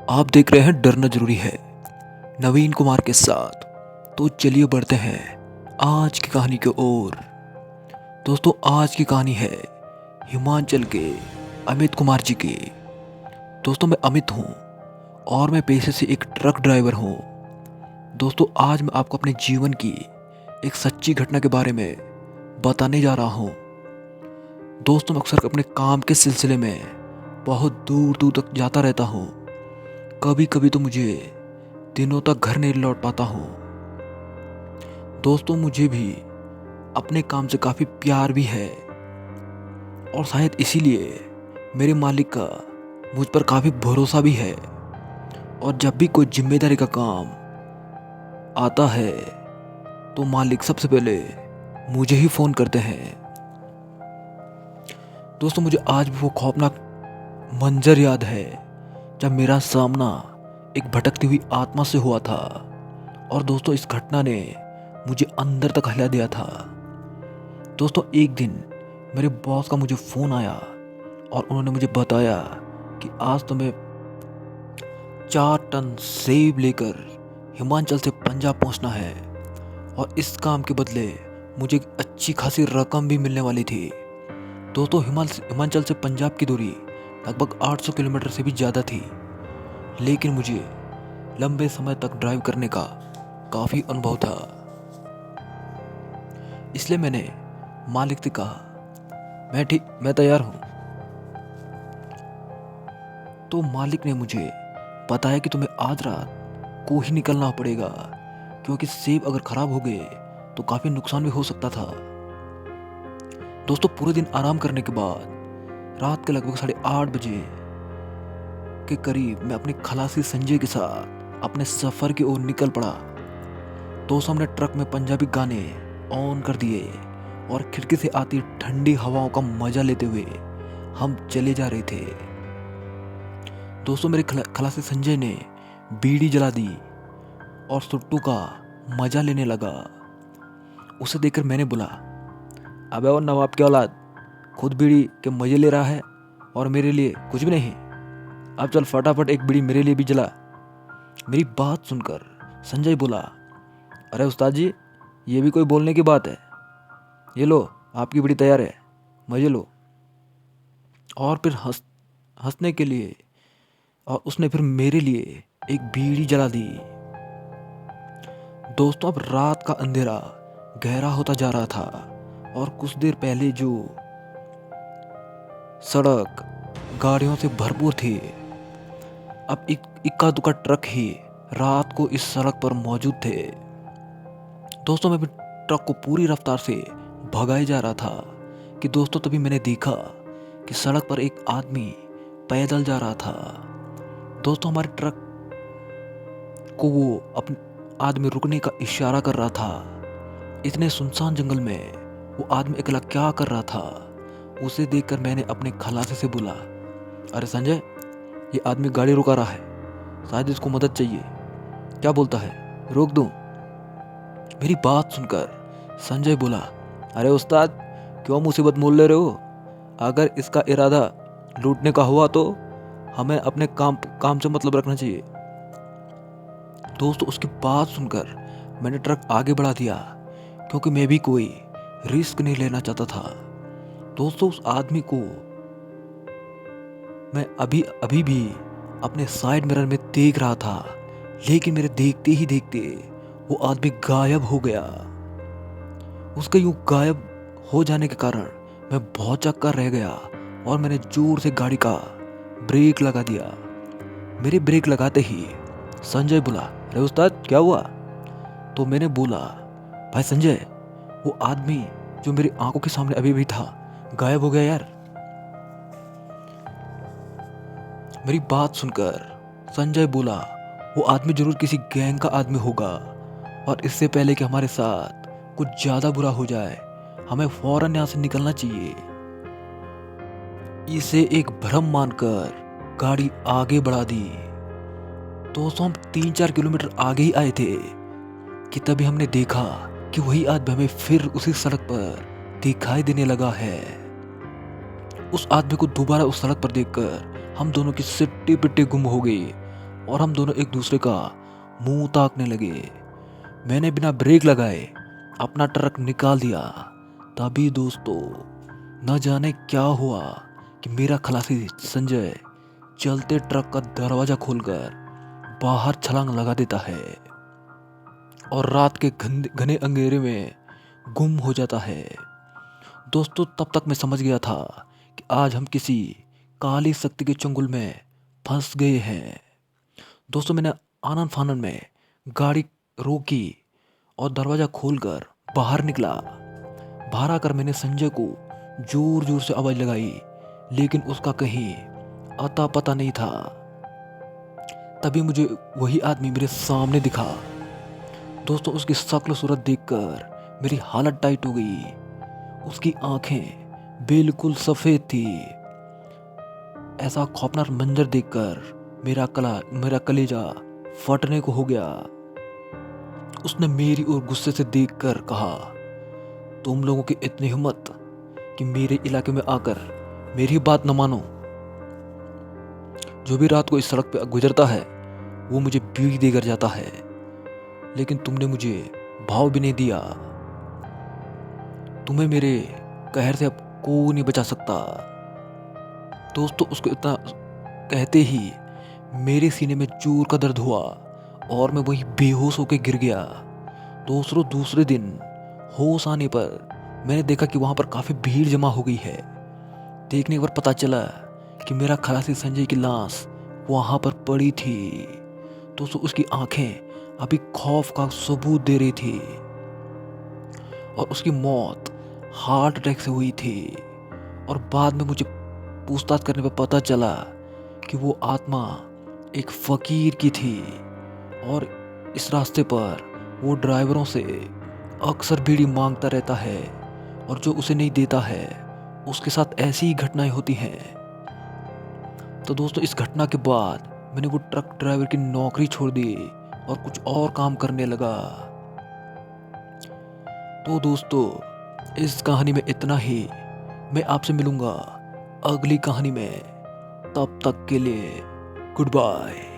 आप देख रहे हैं डरना जरूरी है नवीन कुमार के साथ। तो चलिए बढ़ते हैं आज की कहानी की ओर। दोस्तों, आज की कहानी है हिमाचल के अमित कुमार जी की। दोस्तों, मैं अमित हूँ और मैं पेशे से एक ट्रक ड्राइवर हूँ। दोस्तों, आज मैं आपको अपने जीवन की एक सच्ची घटना के बारे में बताने जा रहा हूँ। दोस्तों, मैं अक्सर अपने काम के सिलसिले में बहुत दूर दूर तक जाता रहता हूँ। कभी कभी तो मुझे दिनों तक घर नहीं लौट पाता हूँ। दोस्तों, मुझे भी अपने काम से काफ़ी प्यार भी है और शायद इसीलिए मेरे मालिक का मुझ पर काफ़ी भरोसा भी है। और जब भी कोई जिम्मेदारी का काम आता है तो मालिक सबसे पहले मुझे ही फ़ोन करते हैं। दोस्तों, मुझे आज भी वो खौफनाक मंजर याद है जब मेरा सामना एक भटकती हुई आत्मा से हुआ था। और दोस्तों, इस घटना ने मुझे अंदर तक हिला दिया था। दोस्तों, एक दिन मेरे बॉस का मुझे फ़ोन आया और उन्होंने मुझे बताया कि आज तुम्हें 4 टन सेब लेकर हिमाचल से पंजाब पहुंचना है और इस काम के बदले मुझे एक अच्छी खासी रकम भी मिलने वाली थी। दोस्तों, हिमाचल से पंजाब की दूरी लगभग 800 किलोमीटर से भी ज़्यादा थी, लेकिन मुझे लंबे समय तक ड्राइव करने का काफ़ी अनुभव था। इसलिए मैंने मालिक से कहा, मैं तैयार हूँ। तो मालिक ने मुझे बताया कि तुम्हें आज रात को ही निकलना पड़ेगा, क्योंकि सेब अगर ख़राब हो गए तो काफ़ी नुकसान भी हो सकता था। दोस्तों, पूरे दिन आराम करने के बाद रात के लगभग 8:30 बजे के करीब मैं अपने खलासी संजय के साथ अपने सफ़र की ओर निकल पड़ा। दोस्तों, हमने ट्रक में पंजाबी गाने ऑन कर दिए और खिड़की से आती ठंडी हवाओं का मजा लेते हुए हम चले जा रहे थे। दोस्तों, मेरे खलासी संजय ने बीड़ी जला दी और सुट्टू का मजा लेने लगा। उसे देखकर मैंने बोला, अबे और नवाब की औलाद, खुद बीड़ी के मजे ले रहा है और मेरे लिए कुछ भी नहीं। अब चल फटाफट एक बीड़ी मेरे लिए भी जला। मेरी बात सुनकर संजय बोला, अरे उस्ताद जी, ये भी कोई बोलने की बात है। ये लो, आपकी बीड़ी तैयार है, मजे लो। और फिर हंसने के लिए और उसने फिर मेरे लिए एक बीड़ी जला दी। दोस्तों, अब रात का अंधेरा गहरा होता जा रहा था और कुछ देर पहले जो सड़क गाड़ियों से भरपूर थी, अब इक्का दुक्का ट्रक ही रात को इस सड़क पर मौजूद थे। दोस्तों, मैं भी ट्रक को पूरी रफ्तार से भगाए जा रहा था कि दोस्तों तभी मैंने देखा कि सड़क पर एक आदमी पैदल जा रहा था। दोस्तों, हमारे ट्रक को वो अपने आदमी रुकने का इशारा कर रहा था। इतने सुनसान जंगल में वो आदमी अकेला क्या कर रहा था, उसे देखकर मैंने अपने खलासी से बोला, अरे संजय, ये आदमी गाड़ी रुका रहा है, शायद इसको मदद चाहिए, क्या बोलता है, रोक दूं? मेरी बात सुनकर संजय बोला, अरे उस्ताद, क्यों मुसीबत मोल ले रहे हो? अगर इसका इरादा लूटने का हुआ तो हमें अपने काम से मतलब रखना चाहिए। दोस्तों, उसकी बात सुनकर मैंने ट्रक आगे बढ़ा दिया, क्योंकि मैं भी कोई रिस्क नहीं लेना चाहता था। दोस्तों, उस आदमी को मैं अभी भी अपने साइड मिरर में देख रहा था, लेकिन मेरे देखते ही देखते वो आदमी गायब हो गया। उसके यूं गायब हो जाने के कारण मैं बहुत चक्कर रह गया और मैंने जोर से गाड़ी का ब्रेक लगा दिया। मेरे ब्रेक लगाते ही संजय बोला, अरे उस्ताद, क्या हुआ? तो मैंने बोला, भाई संजय, वो आदमी जो मेरी आंखों के सामने अभी भी था, गायब हो गया यार। मेरी बात सुनकर संजय बोला, वो आदमी जरूर किसी गैंग का आदमी होगा और इससे पहले कि हमारे साथ कुछ ज्यादा बुरा हो जाए, हमें फौरन यहां से निकलना चाहिए। इसे एक भ्रम मानकर गाड़ी आगे बढ़ा दी। दोस्तों, हम 3-4 किलोमीटर आगे ही आए थे कि तभी हमने देखा कि वही आदमी हमें फिर उसी सड़क पर दिखाई देने लगा है। उस आदमी को दोबारा उस सड़क पर देखकर हम दोनों की सिट्टी पिट्टी गुम हो गई और हम दोनों एक दूसरे का मुंह ताकने लगे। मैंने बिना ब्रेक लगाए अपना ट्रक निकाल दिया। तभी दोस्तों न जाने क्या हुआ कि मेरा खलासी संजय चलते ट्रक का दरवाजा खोलकर बाहर छलांग लगा देता है और रात के घने अंधेरे में गुम हो जाता है। दोस्तों तब तक मैं समझ गया था कि आज हम किसी काली शक्ति के चंगुल में फंस गए हैं। दोस्तों मैंने आनन फानन में गाड़ी रोकी और दरवाजा खोलकर बाहर निकला। बाहर आकर मैंने संजय को जोर जोर से आवाज लगाई, लेकिन उसका कहीं अता पता नहीं था। तभी मुझे वही आदमी मेरे सामने दिखा। दोस्तों उसकी शक्ल सूरत देखकर मेरी हालत टाइट हो गई। उसकी आंखें बिल्कुल सफेद थी। ऐसा खौफनाक मंजर देखकर मेरा कलेजा फटने को हो गया। उसने मेरी ओर गुस्से से देखकर कहा, तुम लोगों की इतनी हिम्मत कि मेरे इलाके में आकर मेरी बात न मानो। जो भी रात को इस सड़क पे गुजरता है वो मुझे बीड़ी देकर जाता है, लेकिन तुमने मुझे भाव भी नहीं दिया। तुम्हें मेरे कहर से अब कोई नहीं बचा सकता। दोस्तों उसको इतना कहते ही मेरे सीने में जोर का दर्द हुआ और मैं वहीं बेहोश होकर गिर गया। दूसरे दिन होश आने पर मैंने देखा कि वहां पर काफी भीड़ जमा हो गई है। देखने पर पता चला कि मेरा खलासी संजय की लाश वहां पर पड़ी थी। दोस्तों उसकी आंखें अभी खौफ का सबूत दे रही थी और उसकी मौत हार्ट अटैक से हुई थी। और बाद में मुझे पूछताछ करने पर पता चला कि वो आत्मा एक फकीर की थी और इस रास्ते पर वो ड्राइवरों से अक्सर बीड़ी मांगता रहता है और जो उसे नहीं देता है उसके साथ ऐसी ही घटनाएं होती हैं। तो दोस्तों इस घटना के बाद मैंने वो ट्रक ड्राइवर की नौकरी छोड़ दी और कुछ और काम करने लगा। तो दोस्तों इस कहानी में इतना ही। मैं आपसे मिलूंगा अगली कहानी में। तब तक के लिए गुड बाय।